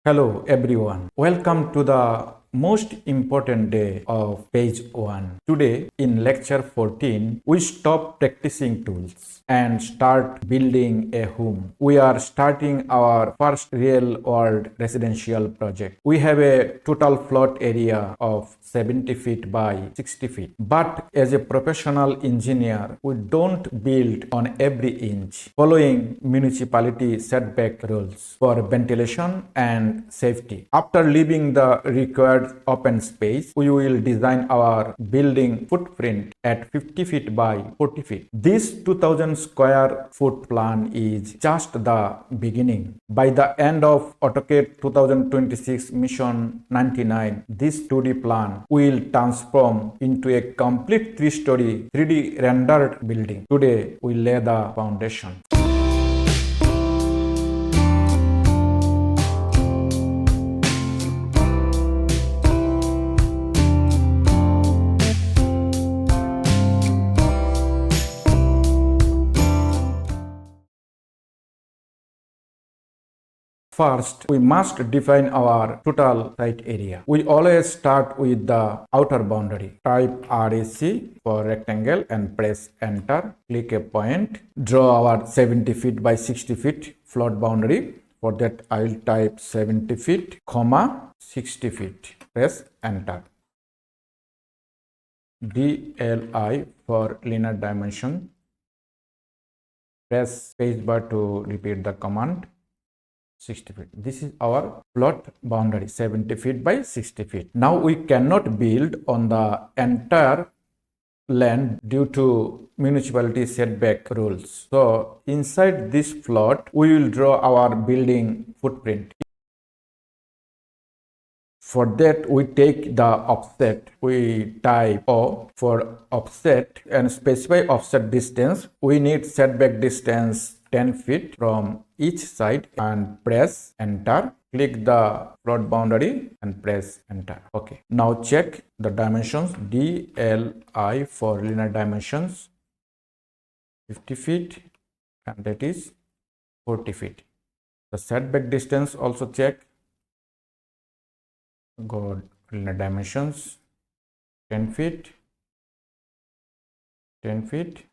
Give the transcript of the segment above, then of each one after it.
Hello everyone. Welcome to the most important day of page 1. Today in lecture 14, we stop practicing tools and start building a home. We are starting our first real world residential project. We have a total plot area of 70 feet by 60 feet. But as a professional engineer, we don't build on every inch, following municipality setback rules for ventilation and safety. After leaving the required open space, we will design our building footprint at 50 feet by 40 feet. This 2000 square foot plan is just the beginning. By the end of AutoCAD 2026 Mission 99, this 2D plan will transform into a complete 3-story 3D rendered building. Today, we lay the foundation. First, we must define our total site area. We always start with the outer boundary. Type RAC for rectangle and press enter. Click a point. Draw our 70 feet by 60 feet float boundary. For that, I will type 70 feet, 60 feet. Press enter. DLI for linear dimension. Press spacebar to repeat the command. 60 feet. This is our plot boundary, 70 feet by 60 feet. Now we cannot build on the entire land due to municipality setback rules. So inside this plot, we will draw our building footprint. For that, we take the offset. We type O for offset and specify offset distance. We need setback distance 10 feet from each side and press enter. Click the plot boundary and press enter. Okay. Now check the dimensions. DLI for linear dimensions 50 feet and that is 40 feet. The setback distance also check. Go linear dimensions 10 feet, 10 feet.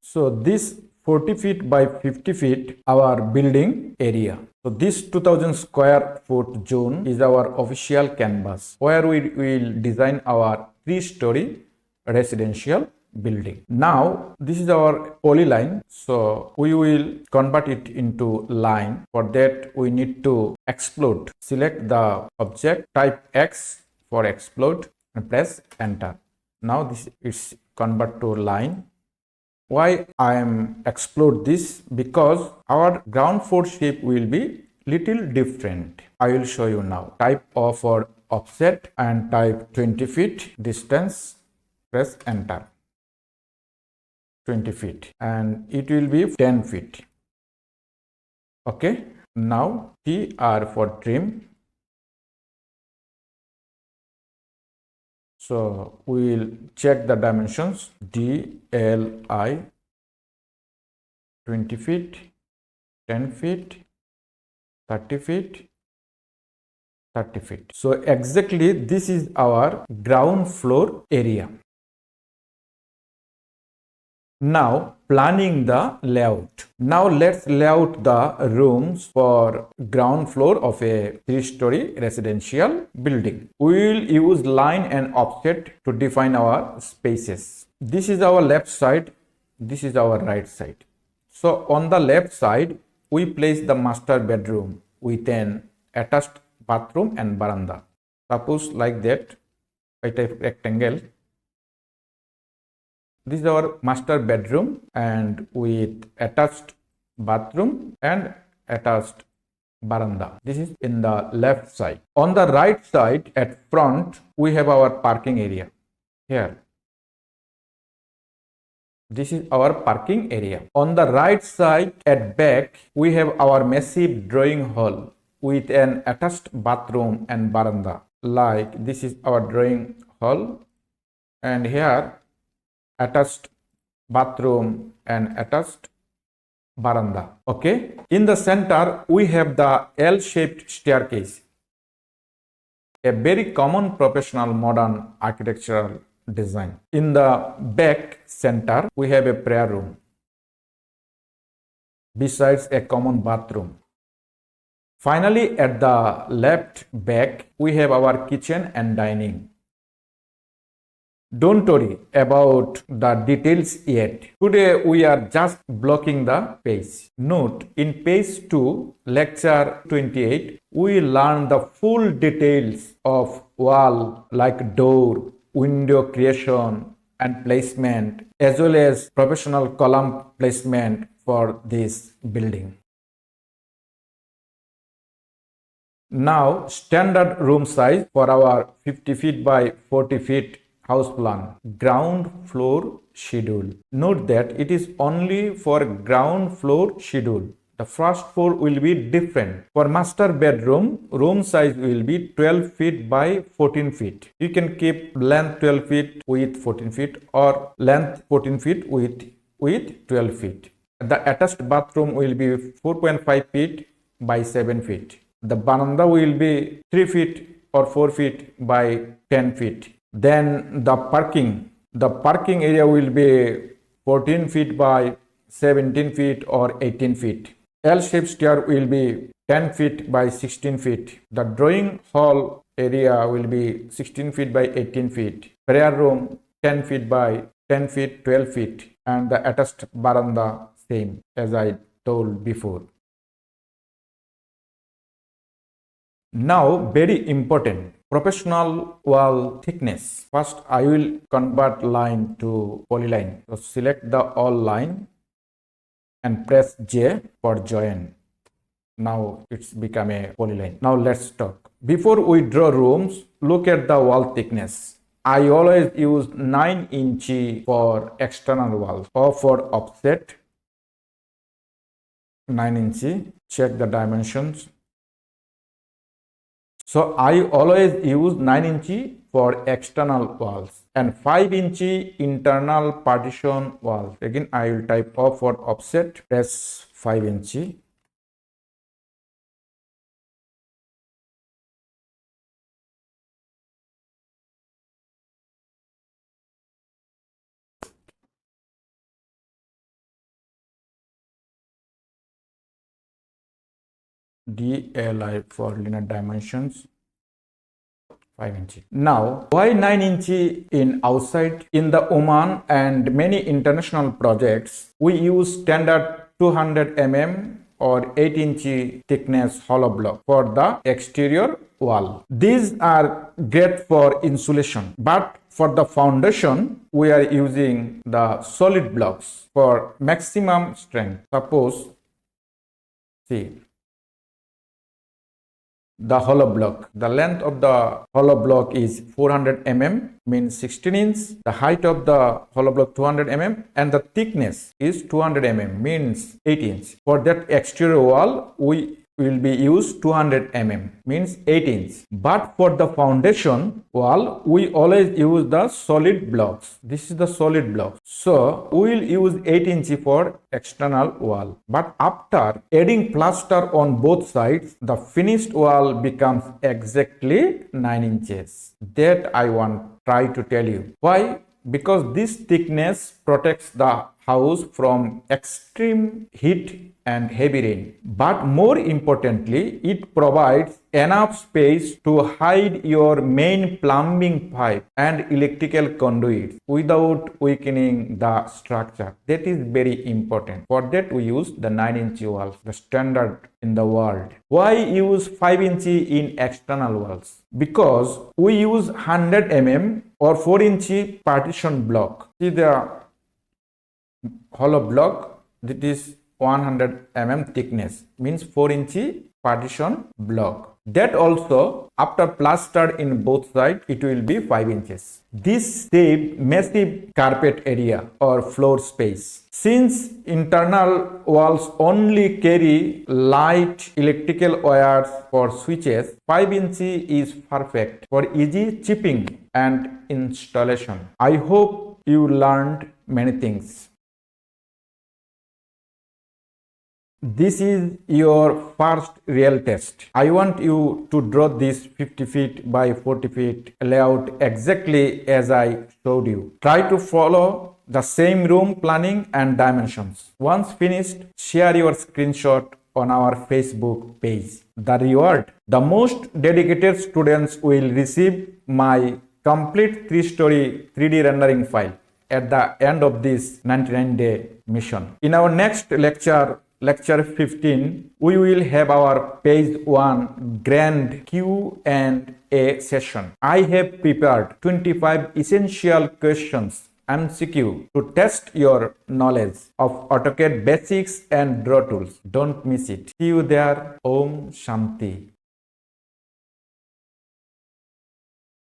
So this 40 feet by 50 feet our building area. So this 2000 square foot zone is our official canvas where we will design our 3-story residential building. Now this is our polyline, so we will convert it into line. For that we need to explode. Select the object, type X for explode and press enter. Now this is convert to line. Why I am explode this? Because our ground floor shape will be little different. I will show you now. Type O for offset and type 20 feet distance. Press enter. 20 feet and it will be 10 feet. Okay. Now TR for trim. So we will check the dimensions. DLI 20 feet, 10 feet, 30 feet, 30 feet. So exactly this is our ground floor area. Now planning the layout. Now let's layout the rooms for ground floor of a 3-story residential building. We will use line and offset to define our spaces. This is our left side. This is our right side. So on the left side, we place the master bedroom with an attached bathroom and veranda. Suppose like that, I type rectangle. This is our master bedroom and with attached bathroom and attached veranda. This is in the left side. On the right side at front, we have our parking area. Here. This is our parking area. On the right side at back, we have our massive drawing hall with an attached bathroom and veranda. Like this is our drawing hall and here attached bathroom and attached veranda. Okay. In the center, we have the L-shaped staircase, a very common professional modern architectural design. In the back center, we have a prayer room, besides a common bathroom. Finally, at the left back, we have our kitchen and dining. Don't worry about the details yet. Today we are just blocking the page. Note, in page 2, lecture 28, we learn the full details of wall like door, window creation and placement, as well as professional column placement for this building. Now, standard room size for our 50 feet by 40 feet house plan, ground floor schedule. Note that it is only for ground floor schedule. The first floor will be different. For master bedroom, room size will be 12 feet by 14 feet. You can keep length 12 feet with 14 feet or length 14 feet with 12 feet. The attached bathroom will be 4.5 feet by 7 feet. The veranda will be 3 feet or 4 feet by 10 feet. Then the parking area will be 14 feet by 17 feet or 18 feet. L-shaped stair will be 10 feet by 16 feet. The drawing hall area will be 16 feet by 18 feet. Prayer room 10 feet by 10 feet, 12 feet. And the attached veranda same as I told before. Now, very important, professional wall thickness. First, I will convert line to polyline. So, select the all line and press J for join. Now, it's become a polyline. Now, let's talk. Before we draw rooms, look at the wall thickness. I always use 9 inch for external walls or for offset 9 inch. Check the dimensions. So I always use 9 inch for external walls and 5 inch internal partition walls. Again, I will type O for offset, press 5 inch. DLI for linear dimensions, 5 inch. Now, why 9 inch in outside? In the Oman and many international projects, we use standard 200 mm or 8 inch thickness hollow block for the exterior wall. These are great for insulation, but for the foundation, we are using the solid blocks for maximum strength. Suppose, see, the hollow block. The length of the hollow block is 400 mm, means 16 inch. The height of the hollow block 200 mm and the thickness is 200 mm, means 8 inch. For that exterior wall, we will be used 200 mm, means 8 inch. But for the foundation wall, we always use the solid blocks. This is the solid block. So we will use 8 inch for external wall. But after adding plaster on both sides, the finished wall becomes exactly 9 inches. That I want try to tell you. Why? Because this thickness protects the house from extreme heat and heavy rain. But more importantly, it provides enough space to hide your main plumbing pipe and electrical conduits without weakening the structure. That is very important. For that, we use the 9 inch walls, the standard in the world. Why use 5 inch in external walls? Because we use 100 mm or 4 inch partition block. See the hollow block, that is 100 mm thickness, means 4 inch partition block. That also, after plastered in both sides, it will be 5 inches. This saves massive carpet area or floor space. Since internal walls only carry light electrical wires for switches, 5 inch is perfect for easy chipping and installation. I hope you learned many things. This is your first real test. I want you to draw this 50 feet by 40 feet layout exactly as I showed you. Try to follow the same room planning and dimensions. Once finished, share your screenshot on our Facebook page. The reward: the most dedicated students will receive my complete 3-story 3D rendering file at the end of this 99-day mission. In our next lecture, Lecture 15, we will have our page 1 grand Q&A session. I have prepared 25 essential questions MCQ to test your knowledge of AutoCAD basics and draw tools. Don't miss it. See you there. Om Shanti.